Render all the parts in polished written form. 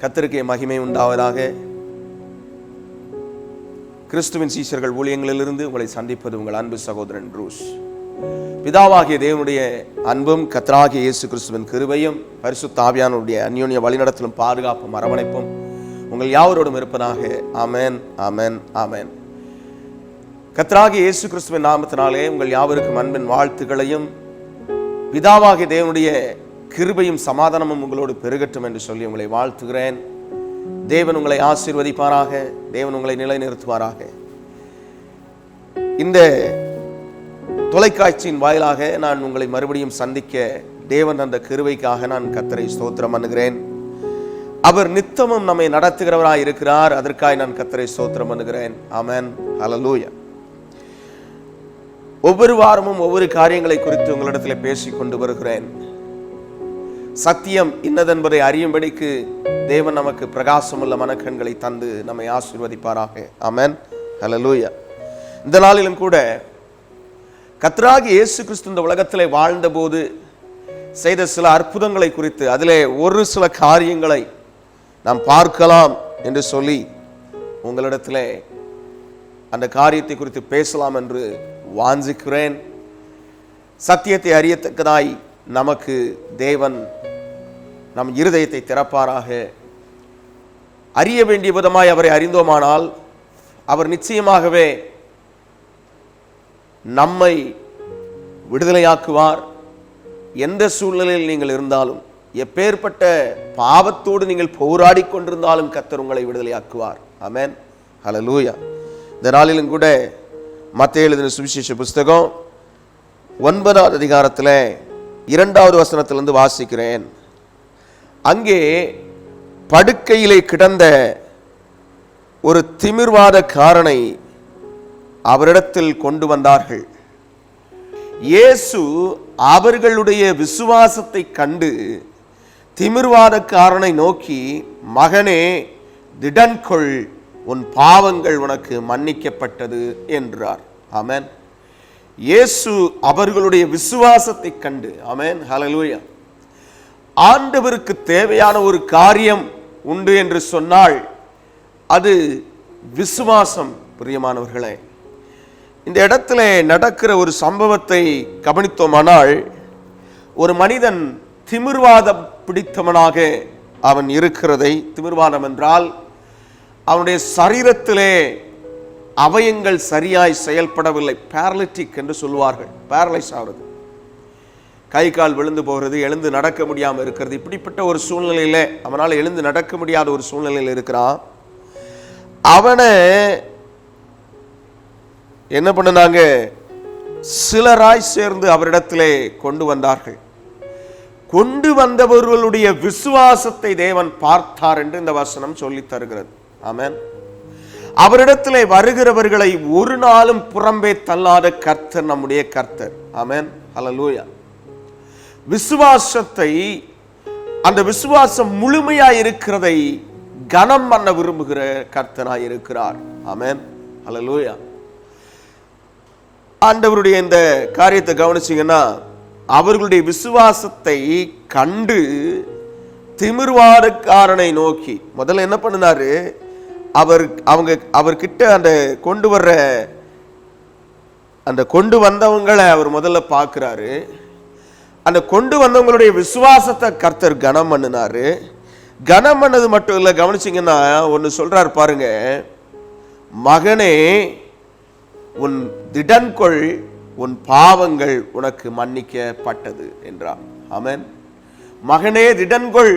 கர்த்தருக்கே மகிமை உண்டாவதாக. கிறிஸ்துவின் சீஷர்கள் ஊழியங்களிலிருந்து உங்களை சந்திப்பது உங்கள் அன்பு சகோதரன் ப்ரூஸ். பிதாவாகிய தேவனுடைய அன்பும் கர்த்தராகிய இயேசு கிறிஸ்துவின் கிருபையும் பரிசுத்த ஆவியானவருடைய அந்யோன்ய வழிநடத்தலும் பாதுகாப்பும் அரவணைப்பும் உங்கள் யாவரோடும் இருப்பதாக. ஆமென், ஆமென், ஆமென். கர்த்தராகிய இயேசு கிறிஸ்துவின் நாமத்தினாலே உங்கள் யாவருக்கும் அன்பின் வாழ்த்துக்களையும் பிதாவாகிய தேவனுடைய கிருபையும் சமாதானமும் உங்களோடு பெருகட்டும் என்று சொல்லி உங்களை வாழ்த்துகிறேன். தேவன் உங்களை ஆசீர்வதிப்பாராக. தேவன் உங்களை நிலைநிறுத்துவாராக. இந்த தொலைக்காட்சியின் வாயிலாக நான் உங்களை மறுபடியும் சந்திக்க தேவன் அந்த கிருபைக்காக நான் கர்த்தரை ஸ்தோத்திரம் பண்ணுகிறேன். அவர் நித்தமும் நம்மை நடத்துகிறவராய் இருக்கிறார். அதற்காக நான் கர்த்தரை ஸ்தோத்திரம் பண்ணுகிறேன். ஆமென், ஹல்லேலூயா. ஒவ்வொரு வாரமும் ஒவ்வொரு காரியங்களை குறித்து உங்களிடத்தில் பேசிக் கொண்டு வருகிறேன். சத்தியம் இன்னதென்பதை அறியும்படிக்கு தேவன் நமக்கு பிரகாசமுள்ள மனக்கண்களை தந்து நம்மை ஆசீர்வதிப்பாராக. ஆமென், ஹல்லேலூயா. இந்த நாளிலும் கூட கர்த்தராகிய இயேசு கிறிஸ்து இந்த உலகத்திலே வாழ்ந்த போது செய்த சில அற்புதங்களை குறித்து அதிலே ஒரு சில காரியங்களை நாம் பார்க்கலாம் என்று சொல்லி உங்களிடத்திலே அந்த காரியத்தை குறித்து பேசலாம் என்று வாஞ்சிக்கிறேன். சத்தியத்தை அறியத்தக்கதாய் நமக்கு தேவன் நம் இருதயத்தை திறப்பாராக. அறிய வேண்டிய விதமாய் அவரை அறிந்தோமானால் அவர் நிச்சயமாகவே நம்மை விடுதலையாக்குவார். எந்த சூழ்நிலையில் நீங்கள் இருந்தாலும், எப்பேற்பட்ட பாவத்தோடு நீங்கள் போராடி கொண்டிருந்தாலும் கர்த்தர் உங்களை விடுதலையாக்குவார். ஆமென், ஹல்லேலூயா. இந்த நாளிலும் கூட மத்தேயு எழுதின சுவிசேஷ புஸ்தகம் 9வது அதிகாரத்தில் 2வது வசனத்திலிருந்து வாசிக்கிறேன். அங்கே படுக்கையிலே கிடந்த ஒரு திமிர்வாதக்காரனை அவரிடத்தில் கொண்டு வந்தார்கள். இயேசு அவர்களுடைய விசுவாசத்தை கண்டு திமிர்வாதக்காரனை நோக்கி, மகனே, திடன்கொள், உன் பாவங்கள் உனக்கு மன்னிக்கப்பட்டது என்றார். ஆமென். இயேசு அவர்களுடைய விசுவாசத்தை கண்டு, ஆமென், ஹல்லேலூயா. ஆண்டவருக்கு தேவையான ஒரு காரியம் உண்டு என்று சொன்னால் அது விசுவாசம். பிரியமானவர்களே, இந்த இடத்துல நடக்கிற ஒரு சம்பவத்தை கவனித்தோமானால், ஒரு மனிதன் திமிர்வாதம் பிடித்தவனாக அவன் இருக்கிறதை, திமிர்வாதம் என்றால் அவனுடைய சரீரத்திலே அவயங்கள் சரியாய் செயல்படவில்லை, பேரலிட்டிக் என்று சொல்வார்கள். பேரலைஸ் ஆகிறது, கை கால் விழுந்து போகிறது, எழுந்து நடக்க முடியாமல் இருக்கிறது. இப்படிப்பட்ட ஒரு சூழ்நிலையில் அவனால் எழுந்து நடக்க முடியாத ஒரு சூழ்நிலையில் இருக்கிறான். அவனை என்ன பண்ணாங்க, சிலராய் சேர்ந்து அவரிடத்திலே கொண்டு வந்தார்கள். கொண்டு வந்தவர்களுடைய விசுவாசத்தை தேவன் பார்த்தார் என்று இந்த வசனம் சொல்லி தருகிறது. ஆமென். அவரிடத்திலே வருகிறவர்களை ஒரு நாளும் புறம்பே தள்ளாத கர்த்தர் நம்முடைய கர்த்தர். ஆமென், ஹல்லேலூயா. விசுவாசத்தை, அந்த விசுவாசம் முழுமையாய் இருக்கிறதை கனம் பண்ண விரும்புகிற கர்த்தராய் இருக்கிறார். ஆமென், ஹல்லேலூயா. ஆண்டவருடைய இந்த காரியத்தை கவனிச்சீங்கன்னா, அவர்களுடைய விசுவாசத்தை கண்டு திமிர்வாதக்காரனை நோக்கி, முதல்ல என்ன பண்ணினாரு, அவர்கிட்ட அந்த கொண்டு வந்தவங்களை அவர் முதல்ல பார்க்கிறாரு. அந்த கொண்டு வந்தவங்களுடைய விசுவாசத்தை கர்த்தர் கனம் பண்ணினாரு. கனம் பண்ணது மட்டும் இல்லை, கவனிச்சிங்கன்னா ஒன்று சொல்றார் பாருங்க, மகனே, உன் திடன்கொள், உன் பாவங்கள் உனக்கு மன்னிக்கப்பட்டது என்றார். ஆமென். மகனே, திடன்கொள்,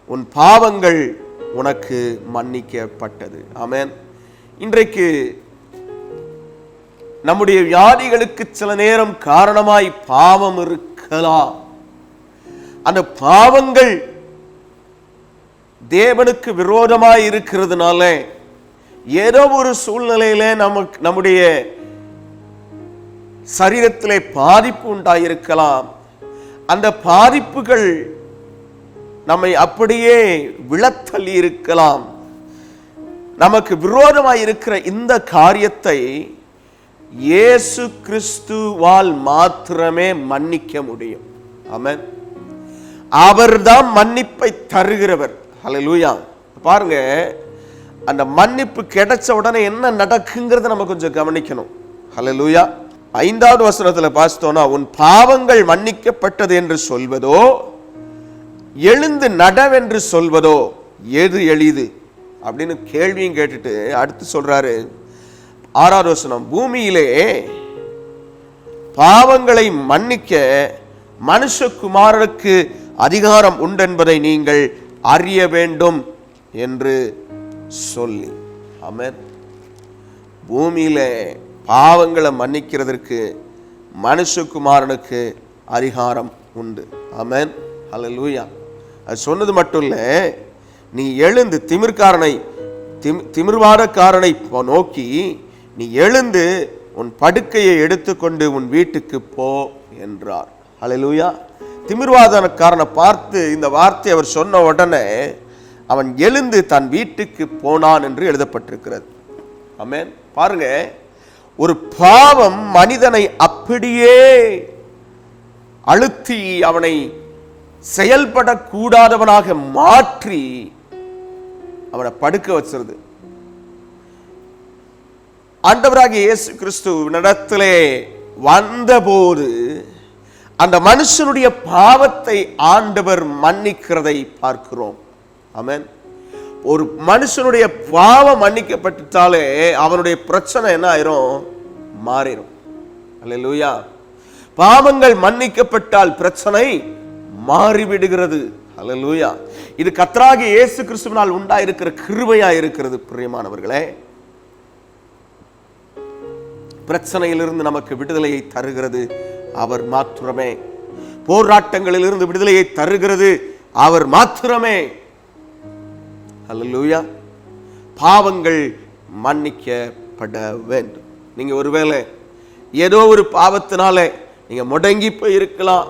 உன் பாவங்கள் உனக்கு மன்னிக்கப்பட்டது. ஆமென். இன்றைக்கு நம்முடைய வியாதிகளுக்கு சில நேரம் காரணமாய் பாவம் இருக்கலாம். அந்த பாவங்கள் தேவனுக்கு விரோதமாய் இருக்கிறதுனால ஏதோ ஒரு சூழ்நிலையில நம்முடைய சரீரத்திலே பாதிப்பு உண்டாயிருக்கலாம். அந்த பாதிப்புகள் நம்மை அப்படியே விழத்தள்ளி இருக்கலாம். நமக்கு விரோதமாய் இருக்கிற இந்த காரியத்தை இயேசு கிறிஸ்துவால் மாத்திரமே மன்னிக்க முடியும். ஆமென். அவர்தான் மன்னிப்பை தருகிறவர். ஹல்லேலூயா. பாருங்க, அந்த மன்னிப்பு கிடைச்ச உடனே என்ன நடக்குங்கிறத நம்ம கொஞ்சம் கவனிக்கணும். ஹல்லேலூயா. 5வது வசனத்துல பார்த்தோம்னா, உன் பாவங்கள் மன்னிக்கப்பட்டது என்று சொல்வதோ எழுந்து நடவென்று சொல்வதோ எது எளிது அப்படின்னு கேள்வியும் கேட்டுட்டு அடுத்து சொல்றாரு 6வது வசனம், பூமியிலே பாவங்களை மன்னிக்க மனுஷகுமாரனுக்கு அதிகாரம் உண்டென்பதை நீங்கள் அறிய வேண்டும் என்று சொல்லி. ஆமென். பூமியில பாவங்களை மன்னிக்கிறதற்கு மனுஷகுமாரனுக்கு அதிகாரம் உண்டு. ஆமென். ஹல்லேலூயா. அது சொன்னது மட்டும் இல்லை, நீ எழுந்து திமிர்வாதக்காரனை நோக்கி நீ எழுந்து உன் படுக்கையை எடுத்துக்கொண்டு உன் வீட்டுக்கு போ என்றார். ஹல்லேலூயா. திமிர்வாதக்காரனை பார்த்து இந்த வார்த்தை அவர் சொன்ன உடனே அவன் எழுந்து தன் வீட்டுக்கு போனான் என்று எழுதப்பட்டிருக்கிறது. ஆமென். பாருங்க, ஒரு பாவம் மனிதனை அப்படியே அழுத்தி அவனை செயல்படக்கூடாதவனாக மாற்றி அவனை படுக்க வச்சிருது. ஆண்டவராகிய இயேசு கிறிஸ்துவினிடத்திலே வந்தபோது அந்த மனுஷனுடைய பாவத்தை ஆண்டவர் மன்னிக்கிறதை பார்க்கிறோம். ஆமென். ஒரு மனுஷனுடைய பாவம் மன்னிக்கப்பட்டாலே அவனுடைய பிரச்சனை என்ன ஆயிரும்? மாறிடும். அல்லேலூயா. பாவங்கள் மன்னிக்கப்பட்டால் பிரச்சனை மாறிவிடுகிறது. அல்லேலூயா. இது கர்த்தராகிய இயேசு கிறிஸ்துவினால் உண்டாயிருக்கிற கிருபையா இருக்கிறது. பிரியமானவர்களே, பிரச்சனையிலிருந்து நமக்கு விடுதலையை தருகிறது அவர் மாத்திரமே. போராட்டங்களிலிருந்து விடுதலையை தருகிறது அவர் மாத்திரமே. அல்லேலூயா. பாவங்கள் மன்னிக்கப்பட வேண்டும். நீங்க ஒருவேளை ஏதோ ஒரு பாவத்தினால நீங்க முடங்கி போயிருக்கலாம்,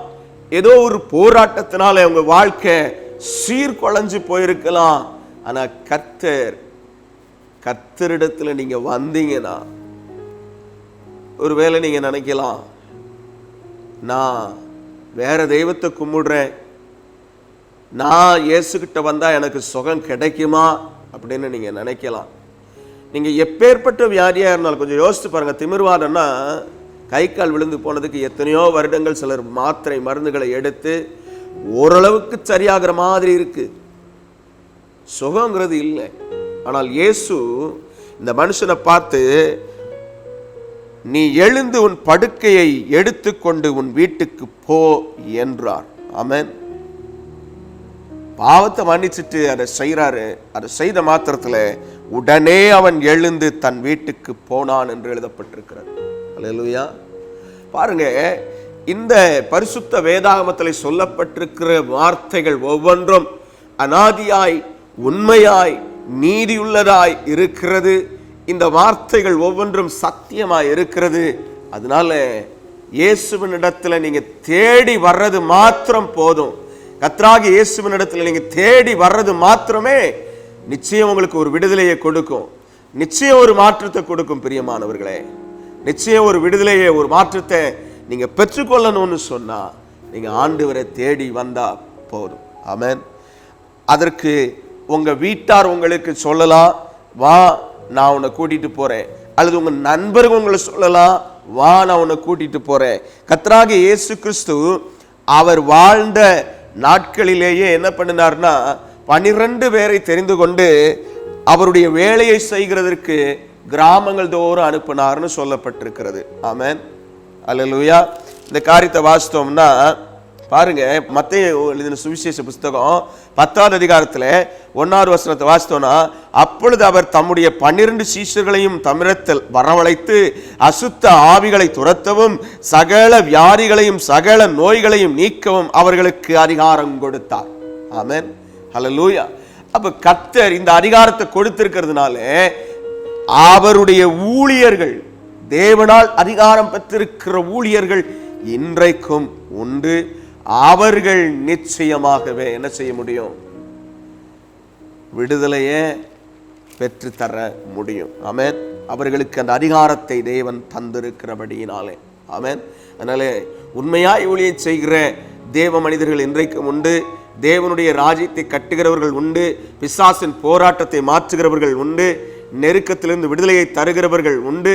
ஏதோ ஒரு போராட்டத்தினால உங்க வாழ்க்கை சீர்குலைஞ்சு போயிருக்கலாம். ஆனா கர்த்தரிடத்துல நீங்க வந்தீங்கன்னா ஒருவேளை நீங்க நினைக்கலாம், நான் வேற தெய்வத்தை கும்பிடுறேன், நான் இயேசுகிட்ட வந்தா எனக்கு சுகம் கிடைக்குமா அப்படின்னு நீங்க நினைக்கலாம். நீங்க எப்பேற்பட்ட வியாதியா இருந்தாலும் கொஞ்சம் யோசித்து பாருங்க. திமிர்வாதம்னா கை கால் விழுந்து போனதுக்கு எத்தனையோ வருடங்கள் சிலர் மாத்திரை மருந்துகளை எடுத்து ஓரளவுக்கு சரியாகிற மாதிரி இருக்கு, சுகங்கிறது இல்லை. ஆனால் இயேசு இந்த மனுஷனை பார்த்து, நீ எழுந்து உன் படுக்கையை எடுத்துக்கொண்டு உன் வீட்டுக்கு போ என்றார். ஆமென். பாவத்தை மன்னிச்சுட்டு அதை செய்யறாரு. அதை செய்த மாத்திரத்துல உடனே அவன் எழுந்து தன் வீட்டுக்கு போனான் என்று எழுதப்பட்டிருக்கிறது. அல்லேலூயா. பாருங்க, இந்த பரிசுத்த வேதாகமத்தில் சொல்லப்பட்டிருக்கிற வார்த்தைகள் ஒவ்வொன்றும் அநாதியாய் உண்மையாய் நீதியுள்ளதாய் இருக்கிறது. இந்த வார்த்தைகள் ஒவ்வொன்றும் சத்தியமாய் இருக்கிறது. அதனால இயேசுவின் இடத்துல நீங்க தேடி வர்றது மாத்திரம் போதும். கர்த்தராகிய இயேசுவின் இடத்துல நீங்க தேடி வர்றது மாத்திரமே நிச்சயம் உங்களுக்கு ஒரு விடுதலையை கொடுக்கும், நிச்சயம் ஒரு மாற்றத்தை கொடுக்கும். பிரியமானவர்களே, நிச்சயம் ஒரு விடுதலையை, ஒரு மாற்றத்தை நீங்க பெற்றுக்கொள்ளணும்னு சொன்னா நீங்க ஆண்டவரை தேடி வந்தா போதும். ஆமென். அதற்கு உங்க வீட்டார் உங்களுக்கு சொல்லலாம், வா நான் உன்னை கூட்டிட்டு போறேன், அல்லது உங்க நண்பர்கள் உங்களை சொல்லலாம், வா நான் உன்னை கூட்டிட்டு போறேன். கர்த்தராகிய இயேசு கிறிஸ்து அவர் வாழ்ந்த நாட்களிலேயே என்ன பண்ணினார்னா 12 பேரை தெரிந்து கொண்டு அவருடைய வேலையை செய்கிறதற்கு கிராமங்கள் தோறும் அனுப்பினார்னு சொல்லப்பட்டிருக்கிறது. ஆமென். அல்லேலூயா. இந்த காரியத்தை வாசித்தோம்னா பாருங்க, மத்தேயு எழுதின சுவிசேஷ புஸ்தகம் 10வது அதிகாரத்துல 1வது வசனத்தை வாசித்தோம்னா, அப்பொழுது அவர் தம்முடைய 12 சீஷர்களையும் தம்மிடத்தில் வரவழைத்து அசுத்த ஆவிகளை துரத்தவும் சகல வியாதிகளையும் சகல நோய்களையும் நீக்கவும் அவர்களுக்கு அதிகாரம் கொடுத்தார். ஆமென். ஹல்லேலூயா. அப்ப கர்த்தர் இந்த அதிகாரத்தை கொடுத்திருக்கிறதுனால அவருடைய ஊழியர்கள், தேவனால் அதிகாரம் பெற்றிருக்கிற ஊழியர்கள் இன்றைக்கும் உண்டு. அவர்கள் நிச்சயமாகவே என்ன செய்ய முடியும்? விடுதலையே பெற்று தர முடியும். ஆமென். அவர்களுக்கு அந்த அதிகாரத்தை தேவன் தந்திருக்கிறபடியினாலே. ஆமென். அதனாலே உண்மையாய் ஊழியம் செய்கிற தேவ மனிதர்கள் இன்றைக்கும் உண்டு. தேவனுடைய ராஜ்யத்தை கட்டுகிறவர்கள் உண்டு, பிசாசின் போராட்டத்தை மாற்றுகிறவர்கள் உண்டு, நெருக்கத்திலிருந்து விடுதலையை தருகிறவர்கள் உண்டு,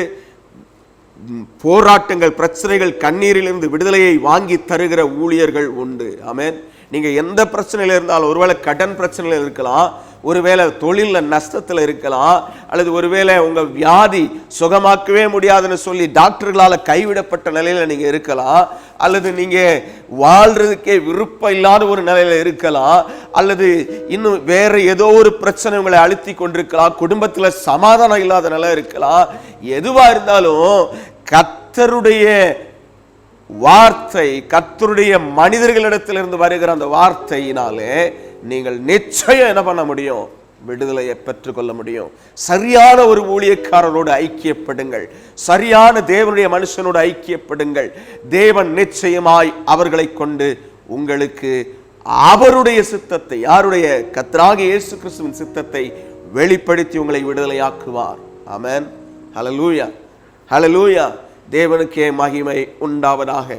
போராட்டங்கள், பிரச்சனைகள், கண்ணீரிலிருந்து விடுதலையை வாங்கி தருகிற ஊழியர்கள் உண்டு. ஆமென். நீங்க எந்த பிரச்சனையில இருந்தாலும், ஒருவேளை கடன் பிரச்சனையில இருக்கலாம், ஒருவேளை தொழில நஷ்டத்தில் இருக்கலாம், அல்லது ஒருவேளை உங்க வியாதி சுகமாக்கவே முடியாதுன்னு சொல்லி டாக்டர்களால் கைவிடப்பட்ட நிலையில நீங்க இருக்கலாம், அல்லது நீங்க வாழ்றதுக்கே விருப்பம் இல்லாத ஒரு நிலையில இருக்கலாம், அல்லது இன்னும் வேற ஏதோ ஒரு பிரச்சனை உங்களை அழுத்தி கொண்டிருக்கலாம், குடும்பத்துல சமாதானம் இல்லாத நிலை இருக்கலாம். எதுவா இருந்தாலும் கர்த்தருடைய வார்த்தை, கர்த்தருடைய மனிதர்களிடத்திலிருந்து வருகிற அந்த வார்த்தையினாலே நீங்கள் நிச்சயம் என்ன பண்ண முடியும்? விடுதலையை பெற்றுக்கொள்ள முடியும். சரியான ஒரு ஊழியக்காரரோடு ஐக்கியப்படுங்கள், சரியான தேவனுடைய மனுஷனோடு ஐக்கியப்படுங்கள். தேவன் நிச்சயமாய் அவர்களை கொண்டு உங்களுக்கு அவருடைய சித்தத்தை, யாருடைய? கர்த்தராகிய இயேசு கிறிஸ்துவின் சித்தத்தை வெளிப்படுத்தி உங்களை விடுதலையாக்குவார். ஆமென். ஹல்லேலூயா, ஹல்லேலூயா. தேவனுக்கே மகிமை உண்டாவதாக.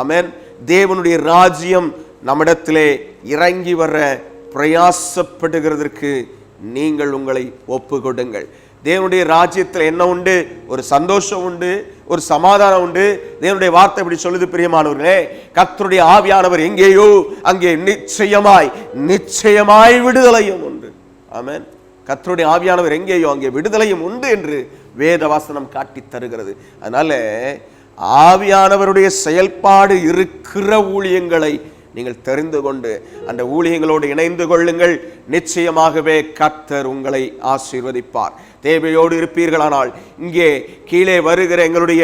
ஆமென். தேவனுடைய ராஜ்யம் நம்மிடத்திலே இறங்கி வர பிரயாசப்படுகிறதற்கு நீங்கள் உங்களை ஒப்பு கொடுங்கள். தேவனுடைய ராஜ்யத்தில் என்ன உண்டு? ஒரு சந்தோஷம் உண்டு, ஒரு சமாதானம் உண்டு. தேவனுடைய வார்த்தை இப்படி சொல்லுது, பிரியமானவர்களே, கர்த்தருடைய ஆவியானவர் எங்கேயோ அங்கே நிச்சயமாய் நிச்சயமாய் விடுதலையும் உண்டு. ஆமென். கர்த்தருடைய ஆவியானவர் எங்கேயோ அங்கே விடுதலையும் உண்டு என்று வேத வசனம் காட்டி தருகிறது. அதனால ஆவியானவருடைய செயல்பாடு இருக்கிற ஊழியங்களை நீங்கள் தெரிந்து கொண்டு அந்த ஊழியங்களோடு இணைந்து கொள்ளுங்கள். நிச்சயமாகவே கர்த்தர் உங்களை ஆசீர்வதிப்பார். தேவையோடு இருப்பீர்களானால் இங்கே கீழே வருகிற எங்களுடைய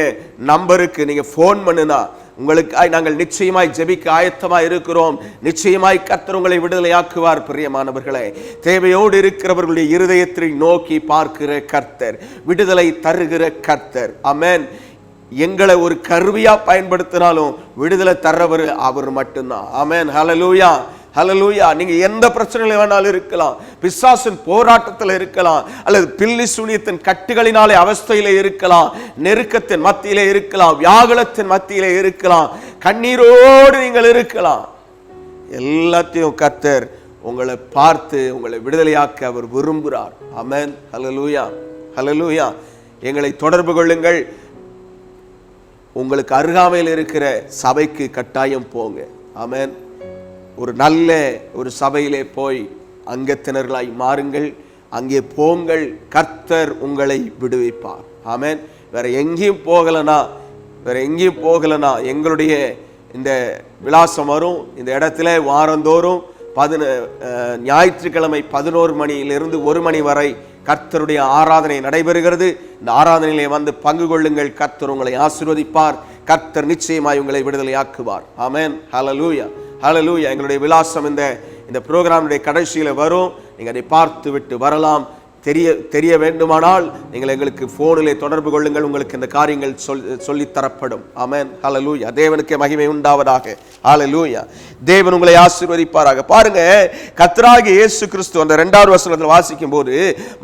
நம்பருக்கு நீங்க போன் பண்ணுனா உங்களுக்காய் நாங்கள் நிச்சயமாய் ஜெபிக்க ஆயத்தமாய் இருக்கிறோம். நிச்சயமாய் கர்த்தர் உங்களை விடுதலையாக்குவார். பிரியமானவர்களே, தேவையோடு இருக்கிறவர்களுடைய இருதயத்தை நோக்கி பார்க்கிற கர்த்தர், விடுதலை தருகிற கர்த்தர். ஆமென். எங்களை ஒரு கருவியா பயன்படுத்தினாலும் விடுதலை தர்றவர் அவர் மட்டும்தான். ஆமென். ஹல்லேலூயா, ஹல்லேலூயா. நீங்க எந்த பிரச்சனையில வேணாலும் இருக்கலாம், பிசாசின் போராட்டத்தில் இருக்கலாம், அல்லது பில்லி சூனியத்தின் கட்டுகளினாலே அவஸ்தையில இருக்கலாம், நெருக்கத்தின் மத்தியிலே இருக்கலாம், வியாகுலத்தின் மத்தியிலே இருக்கலாம், கண்ணீரோடு நீங்கள் இருக்கலாம். எல்லாத்தையும் கர்த்தர் உங்களை பார்த்து உங்களை விடுதலையாக்க அவர் விரும்புகிறார். ஆமென். ஹல்லேலூயா, ஹல்லேலூயா. எங்களை தொடர்பு கொள்ளுங்கள். உங்களுக்கு அருகாமையில் இருக்கிற சபைக்கு கட்டாயம் போங்க. ஆமென். ஒரு நல்ல ஒரு சபையிலே போய் அங்கத்தினர்களாய் மாறுங்கள். அங்கே போங்கள், கர்த்தர் உங்களை விடுவிப்பார். ஆமென். வேற எங்கேயும் போகலனா எங்களுடைய இந்த விலாசம் வரும். இந்த இடத்துல வாரந்தோறும் ஞாயிற்றுக்கிழமை 11 மணியிலிருந்து 1 மணி வரை கர்த்தருடைய ஆராதனை நடைபெறுகிறது. இந்த ஆராதனையிலே வந்து பங்கு கொள்ளுங்கள். கர்த்தர் உங்களை ஆசீர்வதிப்பார். கர்த்தர் நிச்சயமாய் உங்களை விடுதலையாக்குவார். ஆமென். ஹல்லேலூயா, ஹல்லேலூயா. எங்களுடைய விலாசம் இந்த புரோகிராமுடைய கடைசியில வரும். நீங்க அதை பார்த்து விட்டு வரலாம். தெரிய வேண்டுமானால் நீங்கள் எங்களுக்கு போனிலே தொடர்பு கொள்ளுங்கள். உங்களுக்கு இந்த காரியங்கள் சொல்லித்தரப்படும். ஆமென். ஹல்லேலூயா. தேவனுக்கே மகிமை உண்டாவதாக. ஹல்லேலூயா. தேவன் உங்களை ஆசீர்வதிப்பாராக. பாருங்க, கர்த்தராகிய இயேசு கிறிஸ்து அந்த 2வது வசனத்தில் வாசிக்கும் போது,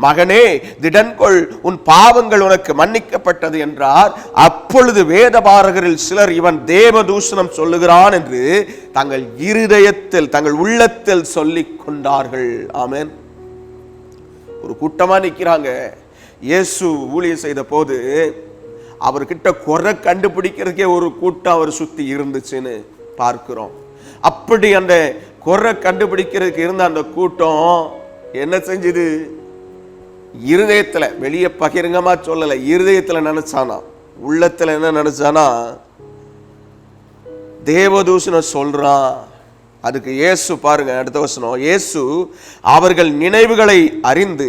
மகனே திடன்கொள், உன் பாவங்கள் உனக்கு மன்னிக்கப்பட்டது என்றார். அப்பொழுது வேதபாரகரில் சிலர் இவன் தேவதூஷணம் சொல்லுகிறான் என்று தங்கள் இருதயத்தில், தங்கள் உள்ளத்தில் சொல்லிக் கொண்டார்கள். ஆமென். ஒரு கூட்டமா நிக்கிறாங்க. இயேசு ஊழியம் செய்த போது அவர்கிட்ட குறை கண்டுபிடிக்கிறதுக்கே ஒரு கூட்டம் அவர் சுத்தி இருந்துச்சுன்னு பார்க்கிறோம். அப்படி அந்த குறை கண்டுபிடிக்கிறதுக்கு இருந்த அந்த கூட்டம் என்ன செஞ்சது? இருதயத்துல, வெளியே பகிரங்கமா சொல்லல, இருதயத்துல நினைச்சானா, உள்ளத்துல என்ன நினைச்சானா, தேவதூஷணம் சொல்றான். அதுக்கு இயேசு பாருங்க, அடுத்த வசனம், இயேசு அவர்கள் நினைவுகளை அறிந்து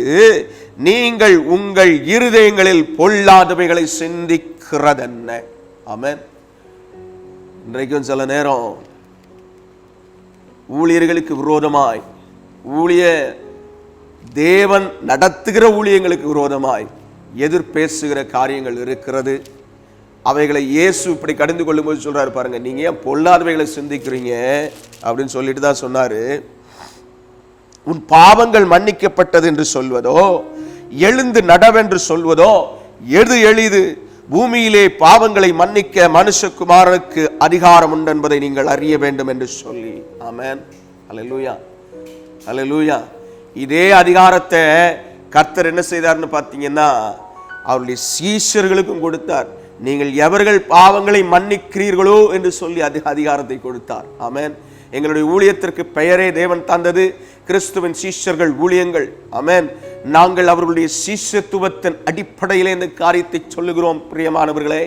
நீங்கள் உங்கள் இருதயங்களில் பொல்லாதவைகளை சிந்திக்கிறதென்ன. ஆமென். இன்றைக்கும் சில நேரம் ஊழியர்களுக்கு விரோதமாய், தேவன் நடத்துகிற ஊழியங்களுக்கு விரோதமாய் எதிர்பேசுகிற காரியங்கள் இருக்கிறது. அவைகளை இயேசு இப்படி கடந்து கொள்ளும் போது சொல்றாரு பாருங்க, நீங்க ஏன் பொல்லாதவைகளை சிந்திக்கிறீங்க அப்படின்னு சொல்லிட்டு தான் சொன்னாரு. உன் பாவங்கள் மன்னிக்கப்பட்டது என்று சொல்வதோ, எழுந்து நடவென்று சொல்வதோ எது எளிது? பூமியிலே பாவங்களை மன்னிக்க மனுஷகுமாரனுக்கு அதிகாரம் உண்டு என்பதை நீங்கள் அறிய வேண்டும் என்று சொல்லி. ஆமென். அல்லேலூயா, அல்லேலூயா. இதே அதிகாரத்தை கர்த்தர் என்ன செய்தார்னு பார்த்தீங்கன்னா அவருடைய சீஷர்களுக்கும் கொடுத்தார். நீங்கள் எவர்கள் பாவங்களை மன்னிக்கிறீர்களோ என்று சொல்லி அதிகாரத்தை கொடுத்தார். ஆமென். எங்களுடைய ஊழியத்திற்கு பெயரே தேவன் தந்தது கிறிஸ்துவின் சீஷர்கள் ஊழியங்கள். ஆமென். நாங்கள் அவர்களுடைய சீஷத்துவத்தின் அடிப்படையிலே இந்த காரியத்தை சொல்லுகிறோம். பிரியமானவர்களே,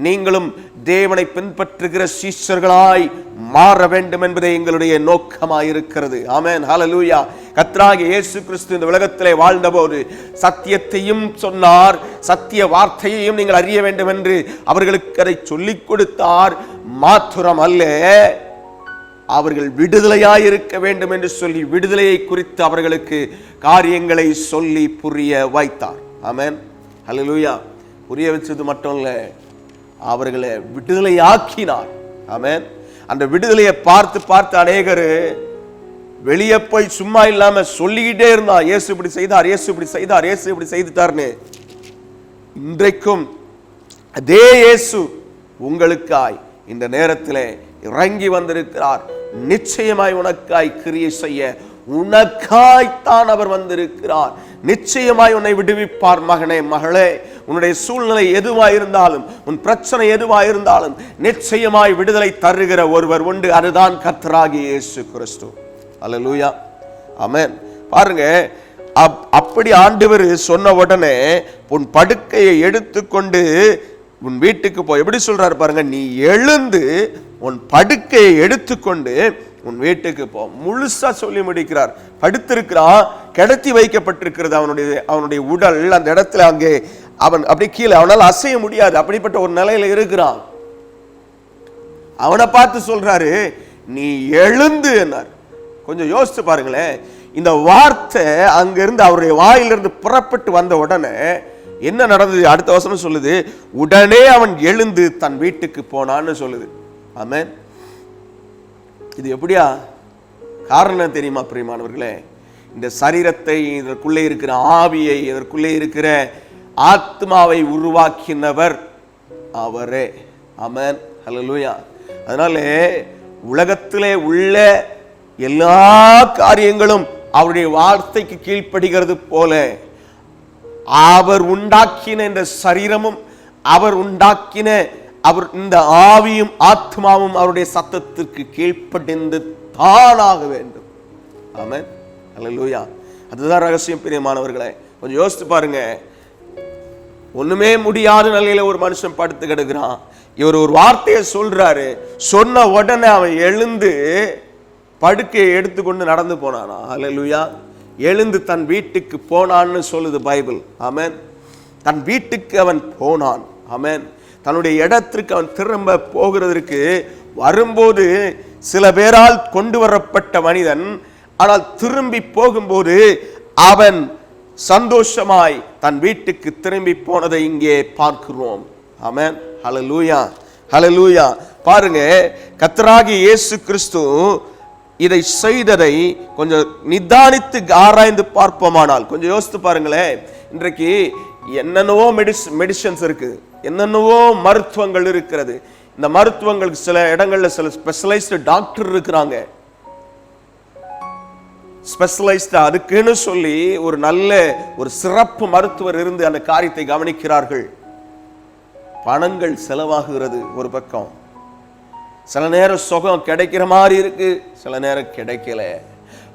நீங்களும் தேவனை பின்பற்றுகிற சீஷர்களாய் மாற வேண்டும் என்பதே எங்களுடைய நோக்கமாயிருக்கிறது. ஆமென், ஹல்லேலூயா. கர்த்தராகிய இயேசு கிறிஸ்து இந்த உலகத்திலே வாழ்ந்தபோது சத்தியத்தையும் சொன்னார், சத்திய வார்த்தையையும் நீங்கள் அறிய வேண்டும் என்று அவர்களுக்கு அதை சொல்லிக் கொடுத்தார். மாத்திரம் அல்ல, அவர்கள் விடுதலையாயிருக்க வேண்டும் என்று சொல்லி விடுதலையை குறித்து அவர்களுக்கு காரியங்களை சொல்லி புரிய வைத்தார். ஆமென், ஹல்லேலூயா. புரிய வச்சது மட்டும் இல்ல, அவர்களை விடுதலையாக்கினார். ஆமென். அந்த விடுதலையை பார்த்து பார்த்து அநேகர் வெளியே போய் சும்மா இல்லாம சொல்லிக்கிட்டே இருந்தா, இயேசு இப்படி செய்தார், இயேசு இப்படி செய்தார், இயேசு இப்படி செய்துட்டார்னு. இன்றைக்கும் அதே இயேசு உங்களுக்காய் இந்த நேரத்திலே இறங்கி வந்திருக்கிறார். நிச்சயமாய் உனக்காய் கிரியை செய்ய உனக்காய்த்தான் அவர் வந்திருக்கிறார். நிச்சயமாய் உன்னை விடுவிப்பார். மகனே, மகளே, உன்னுடைய சூழ்நிலை எதுவாயிருந்தாலும், உன் பிரச்சனை எதுவாயிருந்தாலும் நிச்சயமாய் விடுதலை தருகிற ஒருவர் உண்டு. அதுதான் கர்த்தராகிய இயேசு கிறிஸ்து. அல்லேலூயா, ஆமென். பாருங்க, அப்படி ஆண்டவர் சொன்ன உடனே உன் படுக்கையை எடுத்துக்கொண்டு உன் வீட்டுக்கு போ. எப்படி சொல்றாரு பாருங்க, நீ எழுந்து உன் படுக்கையை எடுத்துக்கொண்டு உன் வீட்டுக்கு போ. முழுசா சொல்லி முடிக்கிறார். படுத்திருக்கிறான், கிடத்தி வைக்கப்பட்டிருக்கிறது அவனுடைய உடல். அந்த இடத்துல அங்கே அவன் அப்படி கீழே, அவனால் அசைய முடியாது. அப்படிப்பட்ட ஒரு நிலையில இருக்கிறான். அவனை பார்த்து சொல்றாரு, நீ எழுந்து என்னார். கொஞ்சம் யோசிச்சு பாருங்களேன். இந்த வார்த்தை அங்கிருந்து அவருடைய வாயிலிருந்து புறப்பட்டு வந்த உடனே என்ன நடந்தது? அடுத்த வசனம் சொல்லுது, உடனே அவன் எழுந்து தன் வீட்டுக்கு போனான்னு சொல்லுது. ஆமென். இது எப்படியா காரணம் தெரியுமா பிரியமானவர்களே? இந்த சரீரத்தை, இதற்குள்ளே இருக்கிற ஆவியை, இதற்குள்ளே இருக்கிற ஆத்மாவை உருவாக்கினவர் அவரே. ஆமென், ஹல்லேலூயா. அதனால உலகத்திலே உள்ள எல்லா காரியங்களும் அவருடைய வார்த்தைக்கு கீழ்ப்படுகிறது போல அவர் உண்டாக்கின இந்த சரீரமும், அவர் உண்டாக்கின அவர் இந்த ஆவியும் ஆத்மாவும் அவருடைய சத்தத்திற்கு கீழ்ப்படிந்து தானாக வேண்டும். ஆமென், அல்லேலூயா. அதுதான் ரகசியம் பிரியமானவர்களே. கொஞ்சம் யோசித்து பாருங்க. ஒண்ணுமே முடியாத நிலையில ஒரு மனுஷன் படுத்து கிடக்குறான். இவர் ஒரு வார்த்தையை சொல்றாரு, சொன்ன உடனே அவன் எழுந்து படுக்கையை எடுத்துக்கொண்டு நடந்து போனானா? அல்லேலூயா. எழுந்து தன் வீட்டுக்கு போனான்னு சொல்லுது பைபிள். ஆமென். தன் வீட்டுக்கு அவன் போனான். ஆமென். தன்னுடைய இடத்திற்கு அவன் திரும்ப போகிறதற்கு வரும்போது சில பேரால் கொண்டு வரப்பட்ட மனிதன், ஆனால் திரும்பி போகும்போது அவன் சந்தோஷமாய் தன் வீட்டுக்கு திரும்பி போனதை இங்கே பார்க்கிறோம். ஆமென், ஹல்லேலூயா, ஹல்லேலூயா. பாருங்க, கர்த்தராகிய இயேசு கிறிஸ்து இதை செய்ததை கொஞ்சம் நிதானித்து ஆராய்ந்து பார்ப்போமானால், கொஞ்சம் யோசித்து பாருங்களேன். இன்றைக்கு என்னென்னவோ மெடிசன்ஸ் இருக்கு, என்னென்னவோ மருத்துவங்கள் இருக்கிறது. இந்த மருத்துவங்களுக்கு சில இடங்கள்ல சில ஸ்பெஷலைஸ்டு டாக்டர் இருக்கிறாங்க. ஸ்பெஷலைஸ்ட் அதுக்குன்னு சொல்லி ஒரு நல்ல ஒரு சிறப்பு மருத்துவர் இருந்து அந்த காரியத்தை கவனிக்கிறார்கள். பணங்கள் செலவாகுகிறது ஒரு பக்கம். சில நேரம் சுகம் கிடைக்கிற மாதிரி இருக்கு, சில நேரம் கிடைக்கல.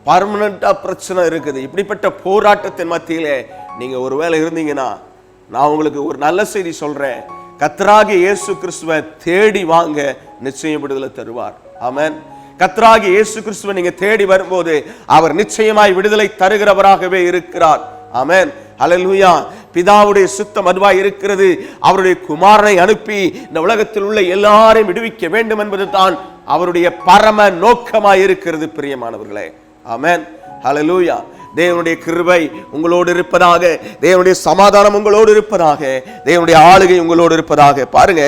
பர்மனண்டா பிரச்சனை இருக்குது. இப்படிப்பட்ட போராட்டத்தின் மத்தியிலே நீங்க ஒருவேளை இருந்தீங்கன்னா, நான் உங்களுக்கு ஒரு நல்ல செய்தி சொல்றேன். கர்த்தராகிய இயேசு கிறிஸ்துவை தேடி வாங்க, நிச்சயம் விடுதலை தருவார். ஆமென். கர்த்தராகிய இயேசு கிறிஸ்துவை நீங்க தேடி வரும்போது அவர் நிச்சயமாய் விடுதலை தருகிறவராகவே இருக்கிறார். ஆமென், ஹல்லேலூயா. பிதாவுடைய சுத்தம் அதுவாய் இருக்கிறது. அவருடைய குமாரனை அனுப்பி இந்த உலகத்தில் உள்ள எல்லாரையும் விடுவிக்க வேண்டும் என்பது தான் அவருடைய பரம நோக்கமாய் இருக்கிறது பிரியமானவர்களே. ஆமென், ஹல்லேலூயா. தேவனுடைய கிருபை உங்களோடு இருப்பதாக, தேவனுடைய சமாதானம் உங்களோடு இருப்பதாக, தேவனுடைய ஆளுகை உங்களோடு இருப்பதாக. பாருங்க,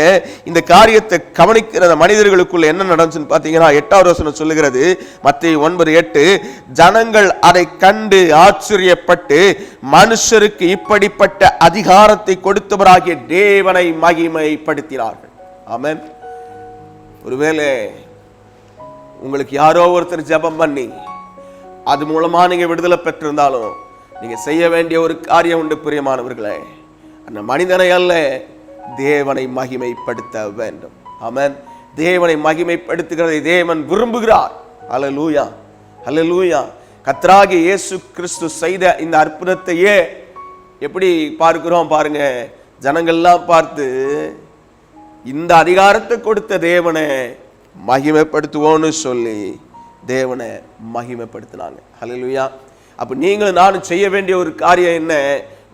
இந்த காரியத்தை கவனிக்கிற மனிதர்களுக்குள்ள என்ன நடந்துச்சுன்னு பார்த்தீங்கன்னா, 8வது வசனம் சொல்லுகிறது, மத்தேயு 9:8, ஜனங்கள் அதை கண்டு ஆச்சரியப்பட்டு மனுஷருக்கு இப்படிப்பட்ட அதிகாரத்தை கொடுத்தவராகிய தேவனை மகிமைப்படுத்தினார்கள். ஆமென். ஒருவேளை உங்களுக்கு யாரோ ஒருத்தர் ஜெபம் பண்ணி அது மூலமா நீங்க விடுதலை பெற்றிருந்தாலும் நீங்க செய்ய வேண்டிய ஒரு காரியம் உண்டு பிரியமானவர்களே. அந்த மனிதனை அல்ல, தேவனை மகிமைப்படுத்த வேண்டும். ஆமென். தேவனை மகிமைப்படுத்துகிறதை தேவன் விரும்புகிறார். அல்லேலூயா, அல்லேலூயா. கர்த்தராகிய இயேசு கிறிஸ்து செய்த இந்த அற்புதத்தையே எப்படி பார்க்கிறோம் பாருங்க. ஜனங்கள்லாம் பார்த்து இந்த அதிகாரத்தை கொடுத்த தேவனை மகிமைப்படுத்துவோன்னு சொல்லி தேவனை மகிமைப்படுத்தினாங்க. அல்லேலூயா. அப்ப நீங்களும் நானும் செய்ய வேண்டிய ஒரு காரியம் என்ன?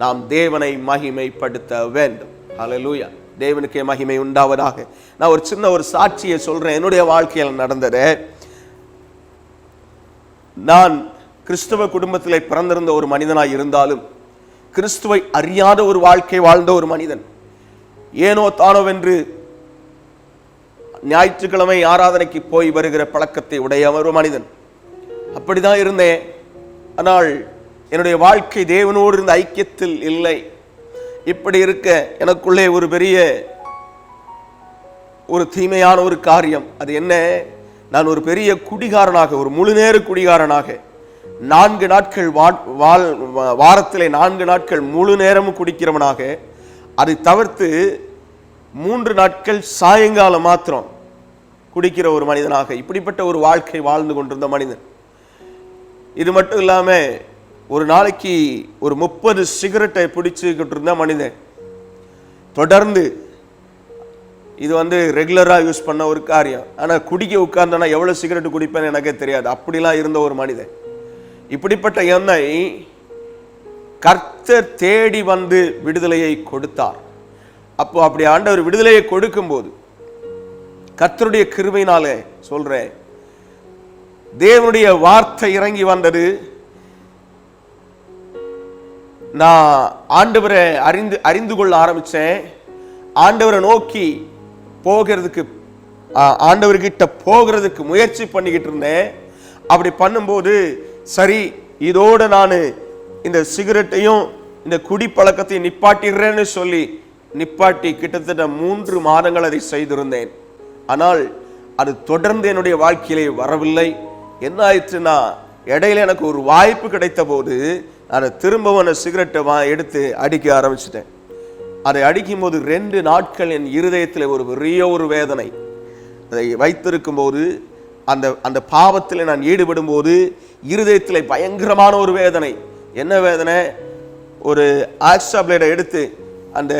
நாம் தேவனை மகிமைப்படுத்த வேண்டும். அல்லேலூயா. தேவனுக்கே மகிமை உண்டாவதாக. நான் ஒரு சின்ன ஒரு சாட்சியை சொல்றேன். என்னுடைய வாழ்க்கையில் நடந்தது. நான் கிறிஸ்தவ குடும்பத்திலே பிறந்திருந்த ஒரு மனிதனாய் இருந்தாலும் கிறிஸ்துவை அறியாத ஒரு வாழ்க்கை வாழ்ந்த ஒரு மனிதன். ஏனோ தானோவென்று ஞாயிற்றுக்கிழமை ஆராதனைக்கு போய் வருகிற பழக்கத்தை உடைய ஒரு மனிதன். அப்படிதான் இருந்தேன். ஆனால் என்னுடைய வாழ்க்கை தேவனோடு இருந்த ஐக்கியத்தில் இல்லை. இப்படி இருக்க எனக்குள்ளே ஒரு பெரிய ஒரு தீமையான ஒரு காரியம். அது என்ன? நான் ஒரு பெரிய குடிகாரனாக, ஒரு முழு நேர குடிகாரனாக 4 நாட்கள் வாரத்திலே 4 நாட்கள் முழு நேரமும் குடிக்கிறவனாக, அதை தவிர்த்து 3 நாட்கள் சாயங்காலம் மாத்திரம் குடிக்கிற ஒரு மனிதனாக, இப்படிப்பட்ட ஒரு வாழ்க்கை வாழ்ந்து கொண்டிருந்த மனிதன். இது மட்டும் இல்லாம ஒரு நாளைக்கு ஒரு 30 சிகரெட்டை பிடிச்சுக்கிட்டு இருந்த மனிதன். தொடர்ந்து இது ரெகுலரா யூஸ் பண்ண ஒரு காரியம். ஆனா குடிக்க உட்கார்ந்தனா எவ்வளவு சிகரெட் குடிப்பேன்னு எனக்கே தெரியாது. அப்படிலாம் இருந்த ஒரு மனிதன். இப்படிப்பட்ட என்னை கர்த்தர் தேடி வந்து விடுதலையை கொடுத்தார். அப்போ அப்படி ஆண்டவர் விடுதலையை கொடுக்கும்போது கர்த்தருடைய கிருபையினாலே சொல்றேன், தேவனுடைய வார்த்தை இறங்கி வந்தது. நான் ஆண்டவரை அறிந்து கொள்ள ஆரம்பிச்சேன். ஆண்டவரை நோக்கி போகிறதுக்கு, ஆண்டவர்கிட்ட போகிறதுக்கு முயற்சி பண்ணிக்கிட்டு இருந்தேன். அப்படி பண்ணும்போது சரி, இதோட நான் இந்த சிகரெட்டையும் இந்த குடி பழக்கத்தையும் நிப்பாட்டிடுறேன்னு சொல்லி நிப்பாட்டி கிட்டத்தட்ட 3 மாதங்கள் அதை செய்திருந்தேன். ஆனால் அது தொடர்ந்து என்னுடைய வாழ்க்கையிலே வரவில்லை. என்ன ஆயிடுச்சுன்னா, இடையில எனக்கு ஒரு வாய்ப்பு கிடைத்த போது நான் திரும்பவும் சிகரெட்டை எடுத்து அடிக்க ஆரம்பிச்சிட்டேன். அதை அடிக்கும் போது 2 நாட்கள் என் இருதயத்தில் ஒரு பெரிய ஒரு வேதனை. அதை வைத்திருக்கும் போது அந்த பாவத்தில் நான் ஈடுபடும் போது இருதயத்தில் பயங்கரமான ஒரு வேதனை. என்ன வேதனை? ஒரு ஆக்ஸா பிளேடை எடுத்து அந்த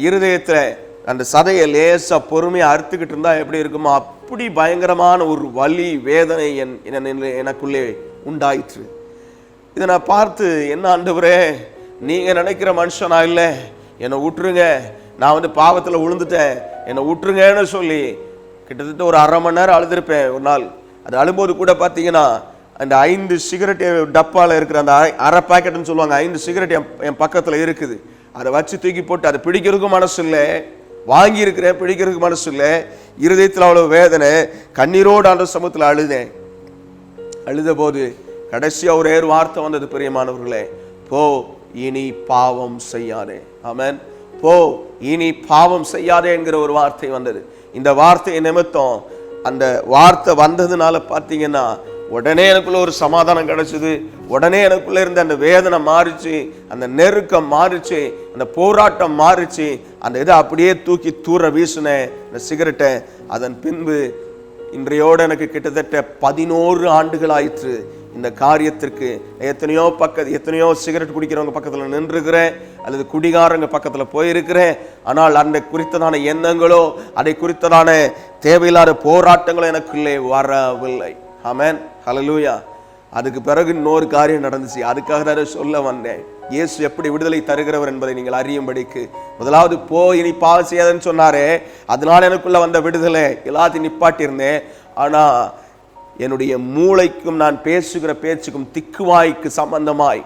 இருதயத்தில் அந்த சதையை லேசா பொறுமையாக அறுத்துக்கிட்டு இருந்தா எப்படி இருக்குமோ அப்படி பயங்கரமான ஒரு வலி வேதனை எனக்குள்ளே உண்டாயிற்று. இதை நான் பார்த்து, என்ன ஆண்டவரே, நீங்க நினைக்கிற மனுஷனா இல்லை, என்னை விட்டுருங்க, நான் பாவத்தில் விழுந்துட்டேன், என்னை விட்டுருங்கன்னு சொல்லி கிட்டத்தட்ட ஒரு 1/2 மணி நேரம் அழுதுருப்பேன் ஒரு நாள். அது அழும்போது கூட பார்த்தீங்கன்னா அந்த 5 சிகரெட் டப்பாவில் இருக்கிற அந்த அரை பாக்கெட்னு சொல்லுவாங்க, 5 சிகரெட் என் பக்கத்தில் இருக்குது. அதை வச்சு தூக்கி போட்டு அதை பிடிக்கிறதுக்கும் மனசு இல்லை, வாங்கி இருக்கிறேன் பிடிக்கிறதுக்கு மனசு இல்லை. இருதயத்தில் அவ்வளோ வேதனை. கண்ணீரோடு ஆண்டவர் சமூகத்தில் அழுதேன். அழுத போது கடைசியாக ஒரே ஒரு வார்த்தை வந்தது, பிரியமானவர்களே, போ இனி பாவம் செய்யாதே. ஆமென். போ இனி பாவம் செய்யாதே என்கிற ஒரு வார்த்தை வந்தது. இந்த வார்த்தை நிமித்தம், அந்த வார்த்தை வந்ததுனால பார்த்தீங்கன்னா உடனே எனக்குள்ள ஒரு சமாதானம் கிடைச்சது. உடனே எனக்குள்ள இருந்த அந்த வேதனை மாறிச்சு, அந்த நெருக்கம் மாறிச்சு, அந்த போராட்டம் மாறிச்சு. அந்த இதை அப்படியே தூக்கி தூர வீசினேன் அந்த சிகரெட்டை. அதன் பின்பு இன்றையோடு எனக்கு கிட்டத்தட்ட 11 ஆண்டுகள் ஆயிற்று இந்த காரியத்திற்கு. எத்தனையோ சிகரெட் குடிக்கிறவங்க பக்கத்தில் நின்றுக்கிறேன், அல்லது குடிகாரங்க பக்கத்தில் போயிருக்கிறேன். ஆனால் அந்த குறித்ததான எண்ணங்களோ அதை குறித்ததான தேவையில்லாத போராட்டங்களோ எனக்குள்ளே வரவில்லை. ஆமென், ஹல்லேலூயா. அதுக்கு பிறகு இன்னொரு காரியம் நடந்துச்சு. அதுக்காக தான் சொல்ல வந்தேன். இயேசு எப்படி விடுதலை தருகிறவர் என்பதை நீங்கள் அறியும்படிக்கு. முதலாவது போ இனி பாவம் செய்யாதுன்னு சொன்னாரே, அதனால எனக்குள்ள வந்த விடுதலை எல்லாத்தையும் நிப்பாட்டியிருந்தேன். ஆனா என்னுடைய மூளைக்கும் நான் பேசுகிற பேச்சுக்கும் திக்குவாய்க்கு சம்பந்தமாய்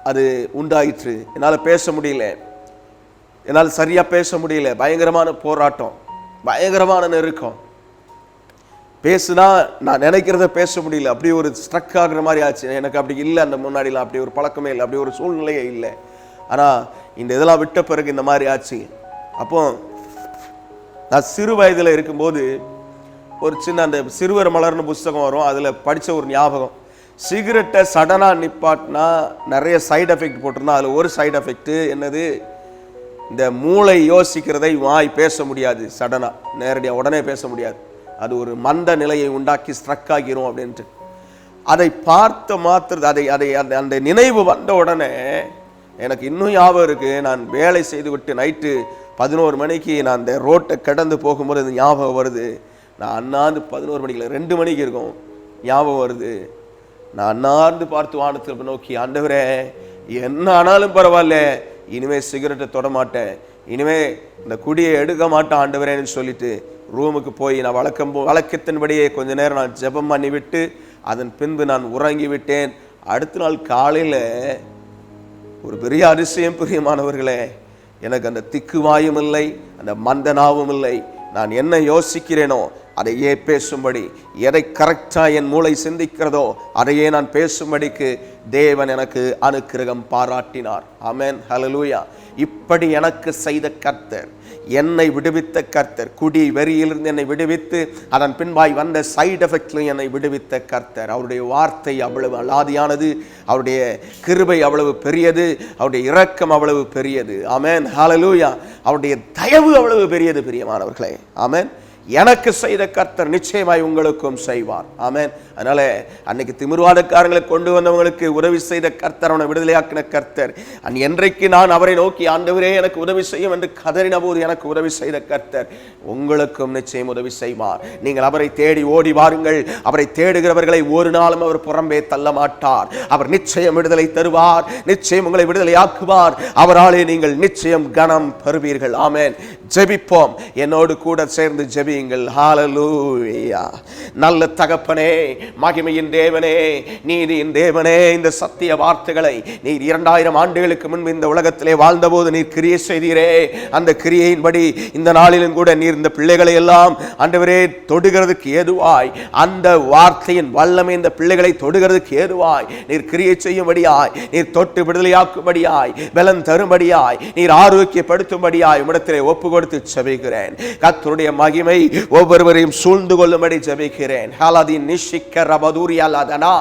அது உண்டாயிற்று. என்னால் பேச முடியல, என்னால் சரியா பேச முடியல. பயங்கரமான போராட்டம், பயங்கரமான நெருக்கம். பேசுனா நான் நினைக்கிறத பேச முடியல. அப்படி ஒரு ஸ்ட்ரக் ஆகுற மாதிரி ஆச்சு. எனக்கு அப்படி இல்லை, அந்த முன்னாடிலாம் அப்படி ஒரு பழக்கமே இல்லை, அப்படி ஒரு சூழ்நிலையே இல்லை. ஆனால் இந்த இதெல்லாம் விட்ட பிறகு இந்த மாதிரி ஆச்சு. அப்போ நான் சிறு வயதில் இருக்கும்போது ஒரு சின்ன அந்த சிறுவர் மலர்னு புஸ்தகம் வரும், அதில் படித்த ஒரு ஞாபகம். சிகரெட்டை சடனாக நிப்பாட்டினா நிறைய சைடு எஃபெக்ட் போட்டிருந்தா அதில் ஒரு சைடு எஃபெக்ட் என்னது, இந்த மூளை யோசிக்கிறதை வாய் பேச முடியாது, சடனாக நேரடியாக உடனே பேச முடியாது, அது ஒரு மந்த நிலையை உண்டாக்கி ஸ்ட்ரக் ஆகிரும் அப்படின்ட்டு. அதை பார்த்த மாத்திர அதை அதை அந்த நினைவு வந்த உடனே எனக்கு இன்னும் ஞாபகம் இருக்கு. நான் வேலை செய்து விட்டு நைட்டு 11 மணிக்கு நான் அந்த ரோட்டை கடந்து போகும்போது அது ஞாபகம் வருது. நான் அண்ணாந்து 11 மணிக்கு 2 மணிக்கு இருக்கும் ஞாபகம் வருது. நான் அண்ணாந்து பார்த்து வானத்தில் நோக்கி, ஆண்டவரே என்ன ஆனாலும் பரவாயில்ல, இனிமே சிகரெட்டை தொட மாட்டேன், இனிமே இந்த குடியை எடுக்க மாட்டேன் ஆண்டவரேன்னு சொல்லிட்டு ரூமுக்கு போய் நான் வழக்கத்தின்படியே கொஞ்ச நேரம் நான் ஜெபம் பண்ணி விட்டு அதன் பின்பு நான் உறங்கி விட்டேன். அடுத்த நாள் காலையில் ஒரு பெரிய அதிசயம் பிரியமானவர்களே, எனக்கு அந்த திக்குவாயும் இல்லை, அந்த மந்தனாவும் இல்லை. நான் என்ன யோசிக்கிறேனோ அதையே பேசும்படி, எதை கரெக்டாக என் மூளை சிந்திக்கிறதோ அதையே நான் பேசும்படிக்கு தேவன் எனக்கு அனுக்கிரகம் பாராட்டினார். ஆமென், ஹல்லேலூயா. இப்படி எனக்கு செய்த கர்த்தர், என்னை விடுவித்த கர்த்தர், குடி வெறியிலிருந்து என்னை விடுவித்து அதன் பின்பாய் வந்த சைடு எஃபெக்ட்லையும் என்னை விடுவித்த கர்த்தர். அவருடைய வார்த்தை அவ்வளவு அலாதியானது, அவருடைய கிருபை அவ்வளவு பெரியது, அவருடைய இரக்கம் அவ்வளவு பெரியது. ஆமென், ஹல்லேலூயா. அவருடைய தயவு அவ்வளவு பெரியது பிரியமானவர்களே. ஆமென். எனக்கு செய்த கர்த்தர் நிச்சயமாய் உங்களுக்கும் செய்வார். ஆமென். அதனால அன்னைக்கு திமிர்வாதக்காரங்களை கொண்டு வந்தவங்களுக்கு உதவி செய்த கர்த்தர், அவனை விடுதலையாக்கின கர்த்தர், என்றைக்கு நான் அவரை நோக்கி ஆண்டவரே எனக்கு உதவி செய்யும் என்று கதறின போது எனக்கு உதவி செய்த கர்த்தர் உங்களுக்கும் நிச்சயம் உதவி செய்வார். நீங்கள் அவரை தேடி ஓடி வாருங்கள். அவரை தேடுகிறவர்களை ஒரு நாளும் அவர் புறம்பே தள்ள மாட்டார். அவர் நிச்சயம் விடுதலை தருவார், நிச்சயம் உங்களை விடுதலையாக்குவார். அவராலே நீங்கள் நிச்சயம் கனம் பெறுவீர்கள். ஆமென். ஜெபிப்போம். என்னோடு கூட சேர்ந்து ஜெபியுங்கள். ஹல்லேலூயா. நல்ல தகப்பனே, மகிமையின் தேவனே, நீதியின் தேவனே, இந்த சத்திய வார்த்தைகளை நீர் 2000 ஆண்டுகளுக்கு முன்பு இந்த உலகத்திலே வாழ்ந்தபோது நீர் கிரியை செய்தீரே, அந்த கிரியையின்படி இந்த நாளிலும் கூட நீர் இந்த பிள்ளைகளை எல்லாம் ஆண்டவரே தொடுகிறதுக்கு ஏதுவாய், அந்த வார்த்தையின் வல்லமை இந்த பிள்ளைகளை தொடுகிறதுக்கு ஏதுவாய் நீர் கிரியை செய்யும்படியாய், நீர் தொட்டு விடுதலையாக்கும்படியாய், பலன் தரும்படியாய், நீர் ஆரோக்கியப்படுத்தும்படியாய் உம்மிடத்திலே ஒப்பு கொடுத்து ஜெபிக்கிறேன். கர்த்தருடைய மகிமை ஒவ்வொருவரையும் சூழ்ந்து கொள்ளும்படி ஜெபிக்கிறேன். ஹலதி நிஷிக்க ரபதுரியாலதனா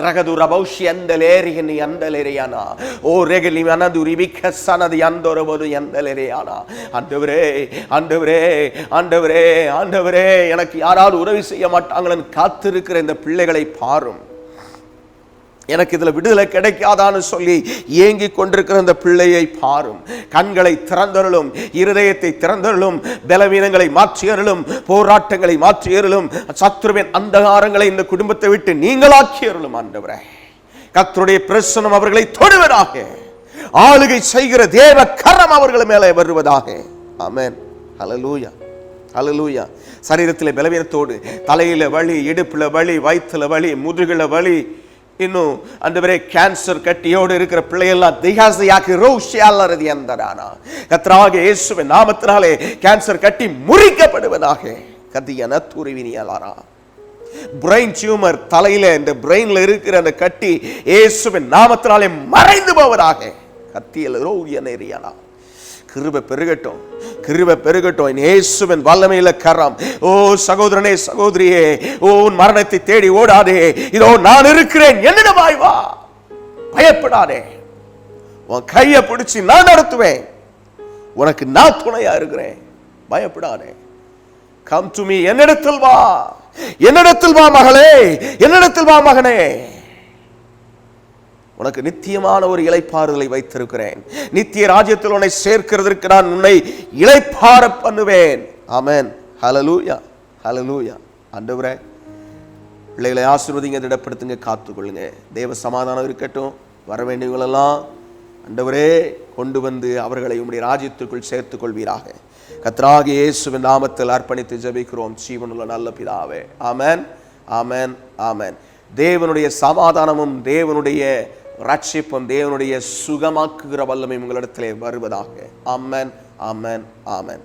ரகது ரபௌஷி அந்தலேரிஹனி அந்தலேரியானா ஓ ரெகலி மனதுரிபிக்க சனதி அந்தொருவது அந்தலேரியானா. ஆண்டவரே, ஆண்டவரே, ஆண்டவரே, ஆண்டவரே, எனக்கு யாராவது உதவி செய்ய மாட்டாங்களன்னு காத்திருக்கிற இந்த பிள்ளைகளை பாரும். எனக்கு இதுல விடுதலை கிடைக்காதான்னு சொல்லி ஏங்கி கொண்டிருக்கிற அந்த பிள்ளையை பாரும். கண்களை திறந்தருளும், இருதயத்தை திறந்தருளும், பலவீனங்களை மாற்றியருளும், போராட்டங்களை மாற்றியருளும், சத்துருவின் அந்தகாரங்களை இந்த குடும்பத்தை விட்டு நீங்களாக்கியருளும். ஆண்டவரே, கர்த்தருடைய பிரசன்னம் அவர்களை தொடுவதாக, ஆளுகை செய்கிற தேவ கரம் அவர்கள் மேலே வருவதாக. ஆமென், ஹல்லேலூயா, ஹல்லேலூயா. சரீரத்திலே பலவீனத்தோடு தலையில வலி, இடுப்புல வலி, வயிற்றுல வலி, முதுகுல வலி, இன்னும் ஆண்டவரே கேன்சர் கட்டியோடு இருக்கிற பிள்ளையெல்லாம் திகாசியாக்கி ரோஷியாலரதி அந்தரானா கர்த்தராகிய இயேசுவின் நாமத்தினாலே கேன்சர் கட்டி முறிக்கப்படுவதாக. கதியன துரிவினியலாரா. பிரெயின் டியூமர் தலையில, இந்த பிரெயின்ல இருக்கிற அந்த கட்டி இயேசுவின் நாமத்தினாலே மறைந்து போவதாக. கத்தியல ரோயனேரியானா. கிருபை பெருகட்டும், கிருபை பெருகட்டும். இயேசுவின் வல்லமையில கரம். ஓ சகோதரனே, சகோதரியே, ஓ உன் மரணத்தை தேடி ஓடாதே, இதோ நான் இருக்கிறேன், என்னிடமாய் வா, பயப்படாதே, உன் கையை பிடிச்சி நான் நடத்துவேன், உனக்கு நான் துணையா இருக்கிறேன், பயப்படாதே. கம் டு மீ, என்னிடத்தில் வா, என்னிடத்தில் வா மகளே, என்னிடத்தில் வா மகனே, உனக்கு நித்தியமான ஒரு இளைப்பாறுதலை வைத்திருக்கிறேன். நித்திய ராஜ்யத்தில் உன்னை சேர்க்கிறதற்கு நான் உன்னை இளைப்பாற பண்ணுவேன். ஆமென், ஹல்லேலூயா, ஹல்லேலூயா. ஆண்டவரே, பிள்ளைகளை ஆசீர்வதிங்க, திடப்படுத்துங்க, காத்துக்கொள்ளுங்க. தேவ சமாதானம் இருக்கட்டும். வர வேண்டியவங்களெல்லாம் ஆண்டவரே கொண்டு வந்து அவர்களை உம்முடைய ராஜ்யத்திற்குள் சேர்த்துக் கொள்வீராக. கர்த்தராகிய இயேசுவின் நாமத்தில் அர்ப்பணித்து ஜெபிக்கிறோம் ஜீவனுள்ள நல்ல பிதாவே. ஆமென், ஆமென், ஆமென். தேவனுடைய சமாதானமும் தேவனுடைய ரட்சிப்பும் தேவனுடைய சுகமாக்குகிற வல்லமை உங்களிடத்திலே வருவதாக. ஆமென், ஆமென், ஆமென்.